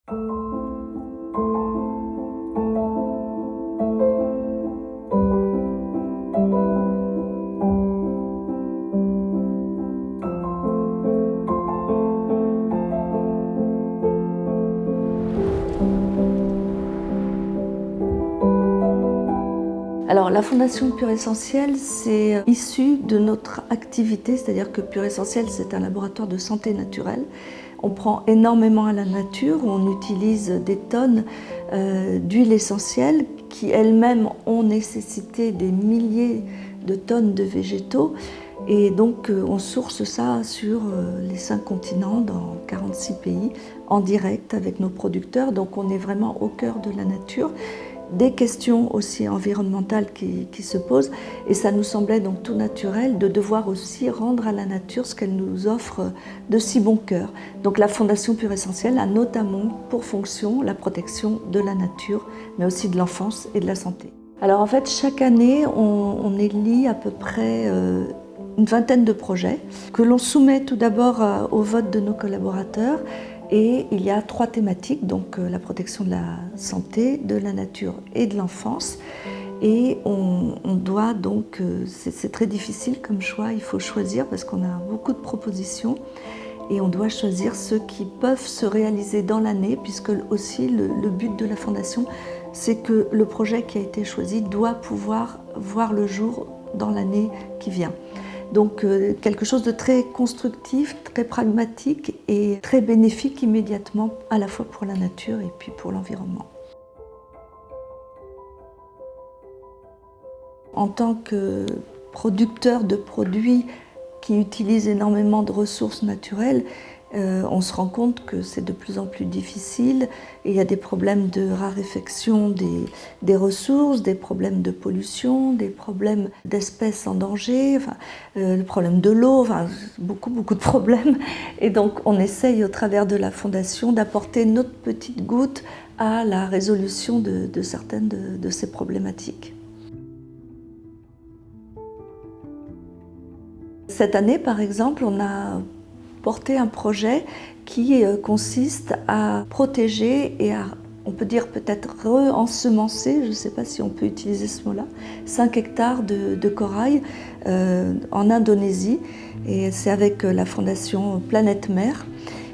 Alors la Fondation Pure Essentielle, c'est issu de notre activité, c'est-à-dire que Pure Essentielle, c'est un laboratoire de santé naturelle. On prend énormément à la nature, on utilise des tonnes d'huiles essentielles qui elles-mêmes ont nécessité des milliers de tonnes de végétaux. Et donc on source ça sur les 5 continents, dans 46 pays, en direct avec nos producteurs. Donc on est vraiment au cœur de la nature. Des questions aussi environnementales qui se posent, et ça nous semblait donc tout naturel de devoir aussi rendre à la nature ce qu'elle nous offre de si bon cœur. Donc la Fondation Pure Essentielle a notamment pour fonction la protection de la nature, mais aussi de l'enfance et de la santé. Alors en fait, chaque année, on élit à peu près une vingtaine de projets que l'on soumet tout d'abord au vote de nos collaborateurs. Et il y a 3 thématiques, donc la protection de la santé, de la nature et de l'enfance. Et on doit donc, c'est très difficile comme choix, il faut choisir parce qu'on a beaucoup de propositions et on doit choisir ceux qui peuvent se réaliser dans l'année, puisque aussi le but de la Fondation, c'est que le projet qui a été choisi doit pouvoir voir le jour dans l'année qui vient. Donc quelque chose de très constructif, très pragmatique et très bénéfique immédiatement, à la fois pour la nature et puis pour l'environnement. En tant que producteur de produits qui utilisent énormément de ressources naturelles, on se rend compte que c'est de plus en plus difficile et il y a des problèmes de raréfaction des ressources, des problèmes de pollution, des problèmes d'espèces en danger, le problème de l'eau, beaucoup de problèmes. Et donc on essaye au travers de la Fondation d'apporter notre petite goutte à la résolution de certaines de ces problématiques. Cette année, par exemple, on a porté un projet qui consiste à protéger et à, on peut dire peut-être re-ensemencer, je ne sais pas si on peut utiliser ce mot-là, 5 hectares de corail en Indonésie. Et c'est avec la fondation Planète Mer.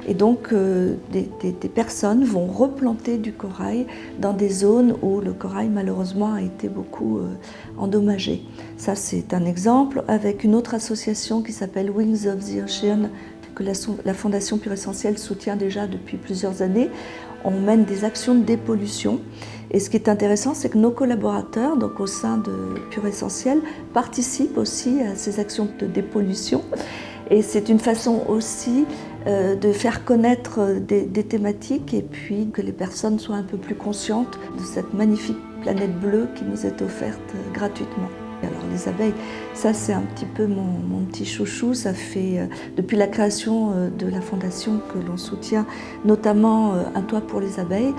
Et donc des personnes vont replanter du corail dans des zones où le corail malheureusement a été beaucoup endommagé. Ça c'est un exemple, avec une autre association qui s'appelle Wings of the Ocean, que la Fondation Pure Essentielle soutient déjà depuis plusieurs années. On mène des actions de dépollution. Et ce qui est intéressant, c'est que nos collaborateurs, donc au sein de Pure Essentielle, participent aussi à ces actions de dépollution. Et c'est une façon aussi de faire connaître des thématiques et puis que les personnes soient un peu plus conscientes de cette magnifique planète bleue qui nous est offerte gratuitement. Alors les abeilles, ça c'est un petit peu mon petit chouchou. Ça fait depuis la création de la Fondation que l'on soutient notamment Un toit pour les abeilles.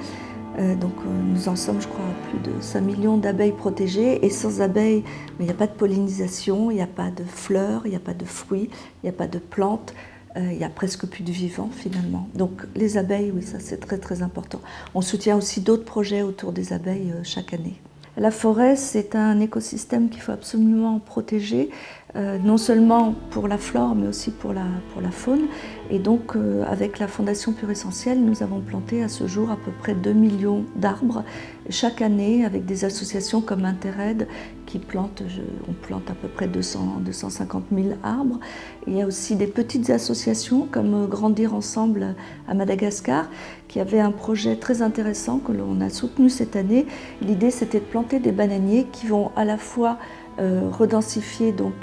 Donc nous en sommes, je crois, à plus de 5 millions d'abeilles protégées. Et sans abeilles, il n'y a pas de pollinisation, il n'y a pas de fleurs, il n'y a pas de fruits, il n'y a pas de plantes. Il n'y a presque plus de vivants finalement. Donc les abeilles, oui, ça c'est très très important. On soutient aussi d'autres projets autour des abeilles chaque année. La forêt, c'est un écosystème qu'il faut absolument protéger, non seulement pour la flore, mais aussi pour la faune. Et donc, avec la Fondation Pure Essentielle, nous avons planté à ce jour à peu près 2 millions d'arbres chaque année, avec des associations comme Interred qui plantent, on plante à peu près 250 000 arbres. Et il y a aussi des petites associations comme Grandir Ensemble à Madagascar, qui avait un projet très intéressant que l'on a soutenu cette année. L'idée, c'était de planter des bananiers qui vont à la fois redensifier donc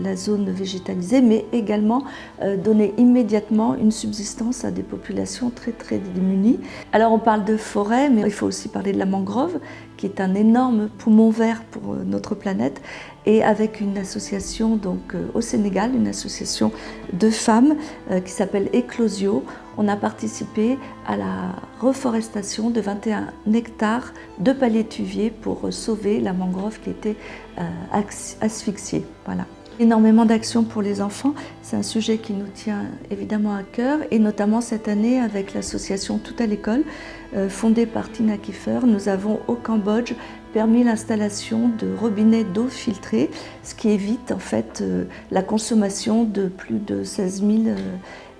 la zone végétalisée, mais également donner immédiatement une subsistance à des populations très très démunies. Alors on parle de forêt, mais il faut aussi parler de la mangrove, qui est un énorme poumon vert pour notre planète, et avec une association donc au Sénégal, une association de femmes qui s'appelle Eclosio. On a participé à la reforestation de 21 hectares de palétuviers pour sauver la mangrove qui était asphyxiée. Voilà. Énormément d'actions pour les enfants, c'est un sujet qui nous tient évidemment à cœur et notamment cette année avec l'association Tout à l'école, fondée par Tina Kiefer, nous avons au Cambodge permis l'installation de robinets d'eau filtrée, ce qui évite en fait la consommation de plus de 16 000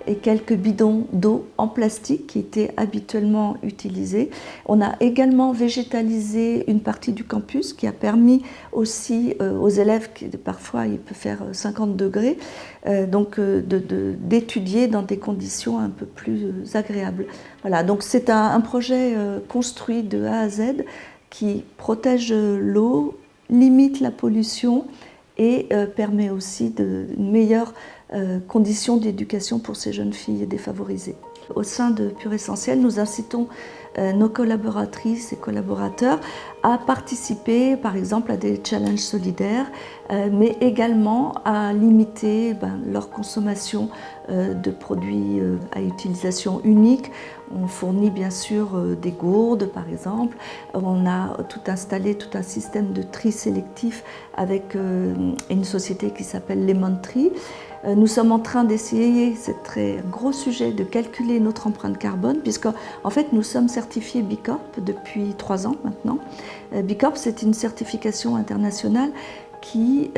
et quelques bidons d'eau en plastique qui étaient habituellement utilisés. On a également végétalisé une partie du campus qui a permis aussi aux élèves, qui parfois il peut faire 50 degrés, d'étudier dans des conditions un peu plus agréables. Voilà, donc c'est un projet construit de A à Z qui protège l'eau, limite la pollution et permet aussi une meilleure conditions d'éducation pour ces jeunes filles défavorisées. Au sein de Pure Essentiel, nous incitons nos collaboratrices et collaborateurs à participer par exemple à des challenges solidaires, mais également à limiter leur consommation de produits à utilisation unique. On fournit bien sûr des gourdes par exemple, on a installé tout un système de tri sélectif avec une société qui s'appelle Lemon Tree. Nous sommes en train d'essayer, c'est un très gros sujet, de calculer notre empreinte carbone, puisqu'en fait nous sommes certifiés B Corp depuis 3 ans maintenant. B Corp, c'est une certification internationale qui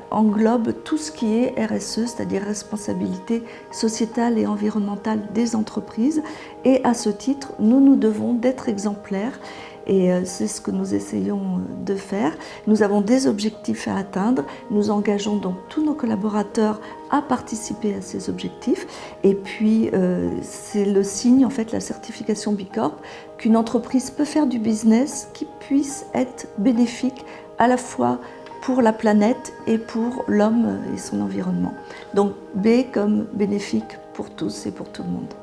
englobe tout ce qui est RSE, c'est-à-dire responsabilité sociétale et environnementale des entreprises. Et à ce titre, nous devons d'être exemplaires. Et c'est ce que nous essayons de faire. Nous avons des objectifs à atteindre. Nous engageons donc tous nos collaborateurs à participer à ces objectifs. Et puis, c'est le signe, en fait, la certification B Corp, qu'une entreprise peut faire du business qui puisse être bénéfique à la fois pour la planète et pour l'homme et son environnement. Donc B comme bénéfique pour tous et pour tout le monde.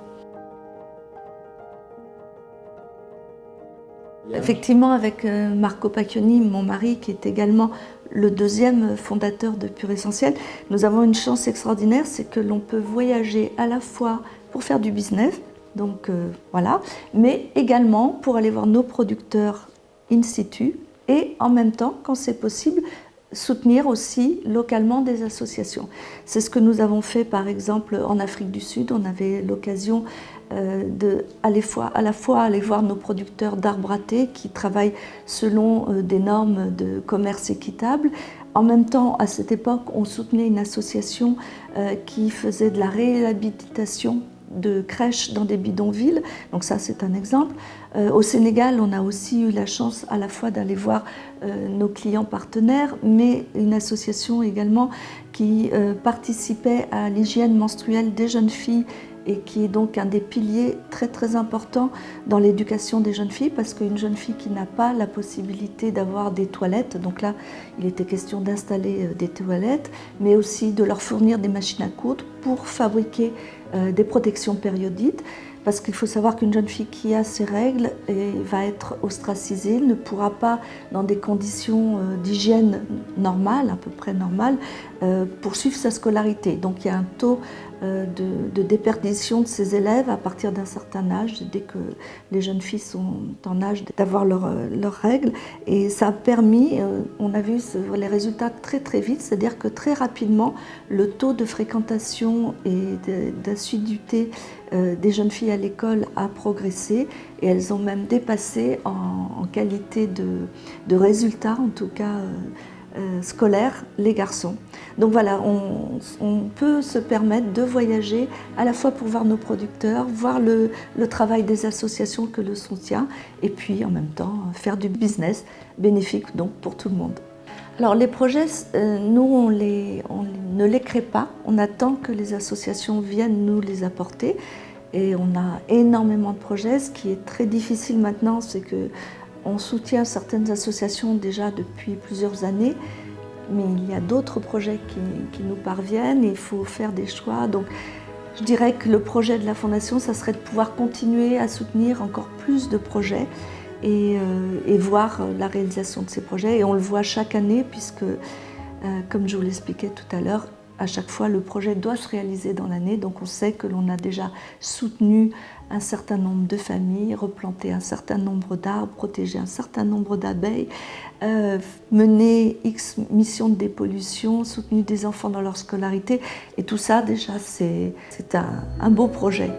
Effectivement, avec Marco Pacchioni, mon mari, qui est également le deuxième fondateur de Pure Essentiel, nous avons une chance extraordinaire, c'est que l'on peut voyager à la fois pour faire du business, donc voilà, mais également pour aller voir nos producteurs in situ et en même temps, quand c'est possible, soutenir aussi localement des associations. C'est ce que nous avons fait par exemple en Afrique du Sud. On avait l'occasion à la fois aller voir nos producteurs d'arbres à thé qui travaillent selon des normes de commerce équitable. En même temps, à cette époque, on soutenait une association qui faisait de la réhabilitation de crèches dans des bidonvilles, donc ça c'est un exemple. Au Sénégal, on a aussi eu la chance à la fois d'aller voir nos clients partenaires, mais une association également qui participait à l'hygiène menstruelle des jeunes filles et qui est donc un des piliers très très importants dans l'éducation des jeunes filles, parce qu'une jeune fille qui n'a pas la possibilité d'avoir des toilettes, donc là il était question d'installer des toilettes, mais aussi de leur fournir des machines à coudre pour fabriquer des protections périodiques, parce qu'il faut savoir qu'une jeune fille qui a ses règles va être ostracisée, ne pourra pas, dans des conditions d'hygiène normales, à peu près normales, poursuivre sa scolarité. Donc il y a un taux de déperdition de ces élèves à partir d'un certain âge, dès que les jeunes filles sont en âge d'avoir leurs règles. Et ça a permis, on a vu les résultats très très vite, c'est-à-dire que très rapidement, le taux de fréquentation et d'assiduité des jeunes filles à l'école a progressé et elles ont même dépassé en qualité de résultats, en tout cas scolaires, les garçons. Donc voilà, on peut se permettre de voyager à la fois pour voir nos producteurs, voir le travail des associations que le soutient et puis en même temps faire du business bénéfique donc pour tout le monde. Alors les projets, nous on ne les crée pas, on attend que les associations viennent nous les apporter et on a énormément de projets. Ce qui est très difficile maintenant, c'est qu'on soutient certaines associations déjà depuis plusieurs années, mais il y a d'autres projets qui nous parviennent et il faut faire des choix. Donc je dirais que le projet de la Fondation, ça serait de pouvoir continuer à soutenir encore plus de projets et voir la réalisation de ces projets. Et on le voit chaque année puisque, comme je vous l'expliquais tout à l'heure, À chaque fois, le projet doit se réaliser dans l'année, donc on sait que l'on a déjà soutenu un certain nombre de familles, replanté un certain nombre d'arbres, protégé un certain nombre d'abeilles, mené X missions de dépollution, soutenu des enfants dans leur scolarité. Et tout ça, déjà, c'est un beau projet.